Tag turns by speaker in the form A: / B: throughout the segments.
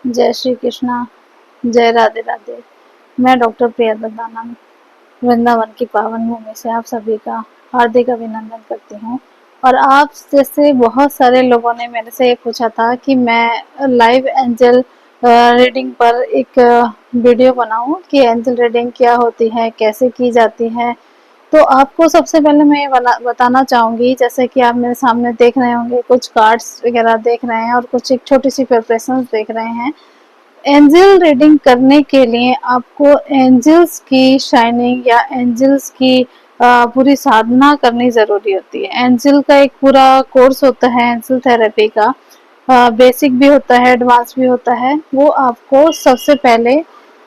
A: जय श्री कृष्णा। जय राधे राधे। मैं डॉक्टर प्रिया दत्तानंद वृंदावन की पावन भूमि से आप सभी का हार्दिक अभिनंदन करती हूँ। और आप जैसे बहुत सारे लोगों ने मेरे से ये पूछा था कि मैं लाइव एंजल रीडिंग पर एक वीडियो बनाऊं कि एंजल रीडिंग क्या होती है, कैसे की जाती है। तो आपको सबसे पहले मैं ये बताना चाहूंगी, जैसे कि आप मेरे सामने देख रहे होंगे, कुछ कार्ड्स वगैरह देख रहे हैं और कुछ एक छोटी सी प्रिपरेशन देख रहे हैं। एंजल रीडिंग करने के लिए आपको एंजल्स की शाइनिंग या एंजल्स की पूरी साधना करनी जरूरी होती है। एंजल का एक पूरा कोर्स होता है एंजल थेरेपी का, बेसिक भी होता है, एडवांस भी होता है। वो आपको सबसे पहले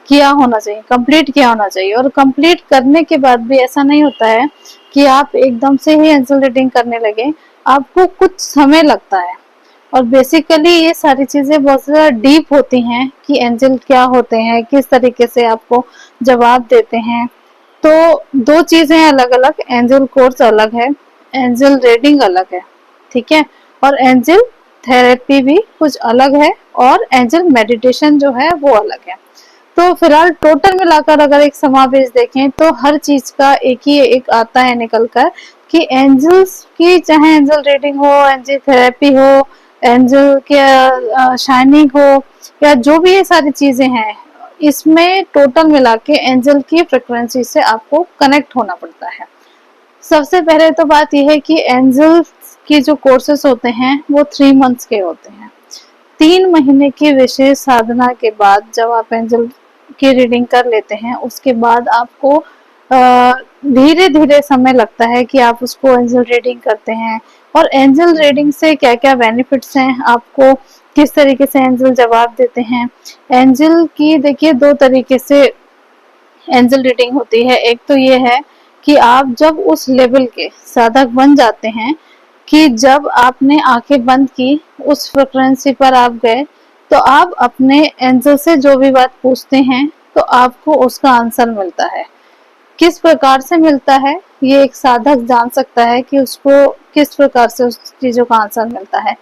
A: किया होना चाहिए, कंप्लीट किया होना चाहिए। और कंप्लीट करने के बाद भी ऐसा नहीं होता है कि आप एकदम से ही एंजल रीडिंग करने लगे, आपको कुछ समय लगता है। और बेसिकली ये सारी चीजें बहुत ज़्यादा डीप होती हैं कि एंजल क्या होते हैं, किस तरीके से आपको जवाब देते हैं। तो दो चीजें अलग अलग, एंजल कोर्स अलग है, एंजल रीडिंग अलग है, ठीक है। और एंजल थेरेपी भी कुछ अलग है, और एंजल मेडिटेशन जो है वो अलग है। तो फिलहाल टोटल मिलाकर अगर एक समावेश देखें तो हर चीज का एक ही एक आता है निकल कर कि एंजल्स की, चाहे एंजल रीडिंग हो, एंजल थेरेपी हो, एंजल के शाइनिंग हो, या जो भी ये सारी चीजें हैं, इसमें टोटल मिला के एंजल की फ्रिक्वेंसी से आपको कनेक्ट होना पड़ता है। सबसे पहले तो बात यह है कि एंजल की जो कोर्सेस होते हैं वो 3 मंथ्स के होते हैं। 3 महीने की विशेष साधना के बाद जब आप एंजल की रीडिंग कर लेते हैं, उसके बाद आपको धीरे धीरे समय लगता है कि आप उसको एंजल रीडिंग करते हैं। और एंजल रीडिंग से क्या क्या बेनिफिट्स हैं, आपको किस तरीके से एंजल जवाब देते हैं। एंजल की देखिए 2 तरीके से एंजल रीडिंग होती है। एक तो ये है कि आप जब उस लेवल के साधक बन जाते हैं कि जब आपने आंखें बंद की, उस फ्रिक्वेंसी पर आप गए, तो आप अपने एंजल से जो भी बात पूछते हैं तो आपको उसका आंसर मिलता है। किस प्रकार से मिलता है ये एक साधक जान सकता है कि उसको किस प्रकार से उस चीजों का आंसर मिलता है।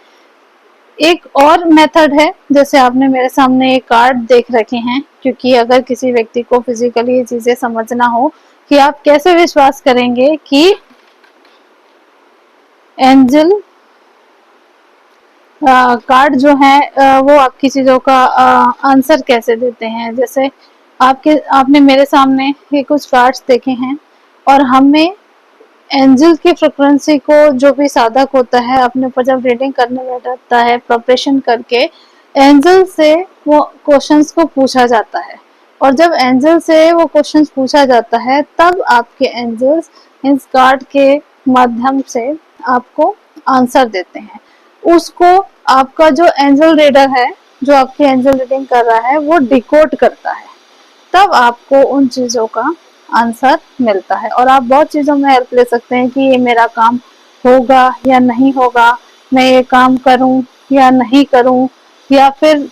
A: एक और मेथड है, जैसे आपने मेरे सामने एक कार्ड देख रखे हैं, क्योंकि अगर किसी व्यक्ति को फिजिकली ये चीजें समझना हो कि आप कैसे विश्वास करेंगे कि एंजल कार्ड जो है वो आपकी चीजों का आंसर कैसे देते हैं। जैसे आपने मेरे सामने ये कुछ कार्ड्स देखे हैं, और हमें एंजल की फ्रिक्वेंसी को जो भी साधक होता है अपने ऊपर जब रीडिंग करने बैठता है, प्रिपरेशन करके एंजल से वो क्वेश्चंस को पूछा जाता है। और जब एंजल से वो क्वेश्चंस पूछा जाता है, तब आपके एंजल्स इस कार्ड के माध्यम से आपको आंसर देते हैं। उसको आपका जो एंजल रीडर है, जो आपकी एंजल रीडिंग कर रहा है, वो डिकोड करता है। तब आपको उन चीजों का आंसर मिलता है। और आप बहुत चीजों में हेल्प ले सकते हैं कि ये मेरा काम होगा या नहीं होगा, मैं ये काम करूं या नहीं करूं, या फिर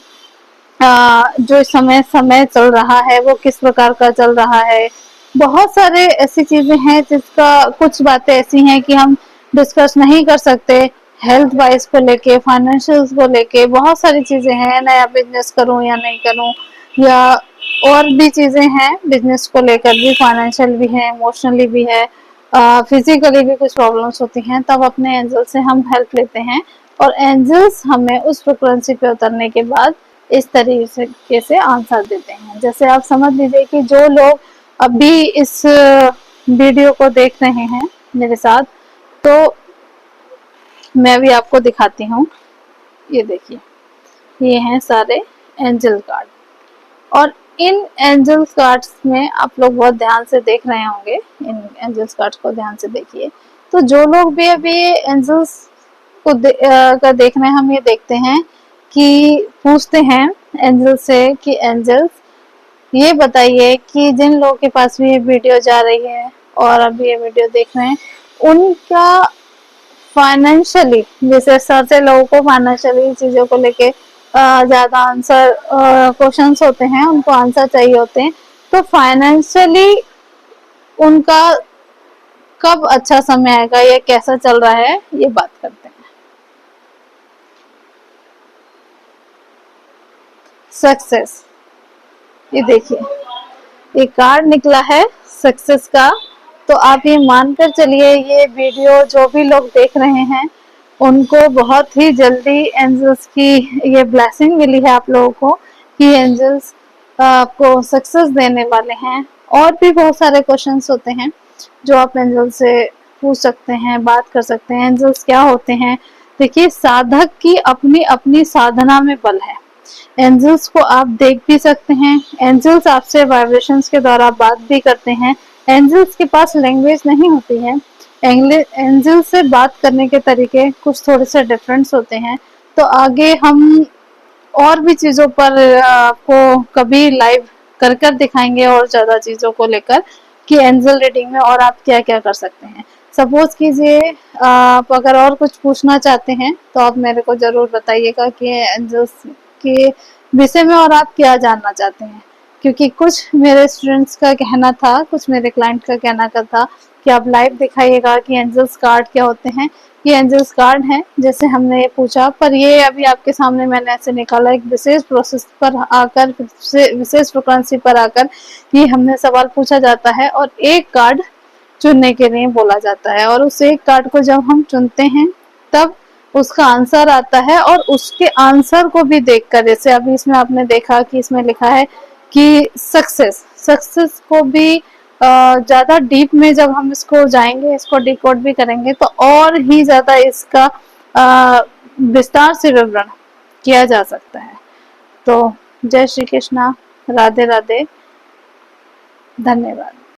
A: जो समय समय चल रहा है वो किस प्रकार का चल रहा है। बहुत सारे ऐसी चीजें हैं जिसका, कुछ बातें ऐसी हैं कि हम डिस्कस नहीं कर सकते। हेल्थ वाइज को लेके, फाइनेंशियल को लेके बहुत सारी चीजें हैं, नया बिजनेस करूं या नहीं करूं, या और भी चीजें हैं बिजनेस को लेकर भी, फाइनेंशियल भी है, इमोशनली भी है, फिजिकली भी कुछ प्रॉब्लम्स होती हैं। तब अपने एंजल से हम हेल्प लेते हैं, और एंजल्स हमें उस फ्रिक्वेंसी पे उतरने के बाद इस तरीके से आंसर देते हैं। जैसे आप समझ लीजिए कि जो लोग अभी इस वीडियो को देख रहे हैं मेरे साथ, तो मैं भी आपको दिखाती हूँ। ये देखिए, ये हैं सारे एंजल कार्ड। और इन एंजल्स कार्ड्स में आप लोग बहुत ध्यान से देख रहे होंगे, इन एंजल्स कार्ड्स को ध्यान से देखिए। तो जो लोग भी अभी एंजल्स को का देख रहे हैं, हम ये देखते हैं कि पूछते हैं एंजल से कि एंजल्स ये बताइए कि जिन लोगों के पास भी ये वीडियो जा रही है और अभी ये वीडियो देख रहे हैं, उनका फाइनेंशियली, जैसे सबसे लोगों को फाइनेंशियली चीजों को लेके ज्यादा आंसर क्वेश्चंस होते हैं, उनको आंसर चाहिए होते हैं। तो फाइनेंशियली उनका कब अच्छा समय आएगा या कैसा चल रहा है, ये बात करते हैं। सक्सेस। ये देखिए, एक कार्ड निकला है सक्सेस का। तो आप ये मानकर चलिए, ये वीडियो जो भी लोग देख रहे हैं उनको बहुत ही जल्दी एंजल्स की ये ब्लेसिंग मिली है आप लोगों को कि एंजल्स आपको सक्सेस देने वाले हैं। और भी बहुत सारे क्वेश्चंस होते हैं जो आप एंजल से पूछ सकते हैं, बात कर सकते हैं। एंजल्स क्या होते हैं? देखिए, साधक की अपनी अपनी साधना में बल है। एंजल्स को आप देख भी सकते हैं, एंजल्स आपसे वाइब्रेशंस के द्वारा बात भी करते हैं। एंजल्स के पास लैंग्वेज नहीं होती है। एंजल से बात करने के तरीके कुछ थोड़े से डिफरेंस होते हैं। तो आगे हम और भी चीजों पर आपको कभी लाइव कर कर दिखाएंगे और ज्यादा चीजों को लेकर कि एंजल रीडिंग में और आप क्या क्या कर सकते हैं। सपोज कीजिए आप अगर और कुछ पूछना चाहते हैं तो आप मेरे को जरूर बताइएगा कि एंजल्स के विषय में और आप क्या जानना चाहते हैं। क्योंकि कुछ मेरे स्टूडेंट्स का कहना था, कुछ मेरे क्लाइंट का कहना का था कि आप लाइव दिखाइएगा कि एंजल्स कार्ड क्या होते हैं। ये एंजल्स कार्ड हैं जैसे हमने ये पूछा, पर ये अभी आपके सामने मैंने ऐसे निकाला एक विशेष प्रोसेस पर आकर, विशेष फ्रिक्वेंसी पर आकर ये हमने सवाल पूछा जाता है और एक कार्ड चुनने के लिए बोला जाता है। और उस एक कार्ड को जब हम चुनते हैं तब उसका आंसर आता है और उसके आंसर को भी देखकर, जैसे अभी इसमें आपने देखा कि इसमें लिखा है कि सक्सेस को भी ज्यादा डीप में जब हम इसको जाएंगे, इसको डिकोड भी करेंगे तो और ही ज्यादा इसका विस्तार से विवरण किया जा सकता है। तो जय श्री कृष्णा, राधे राधे, धन्यवाद।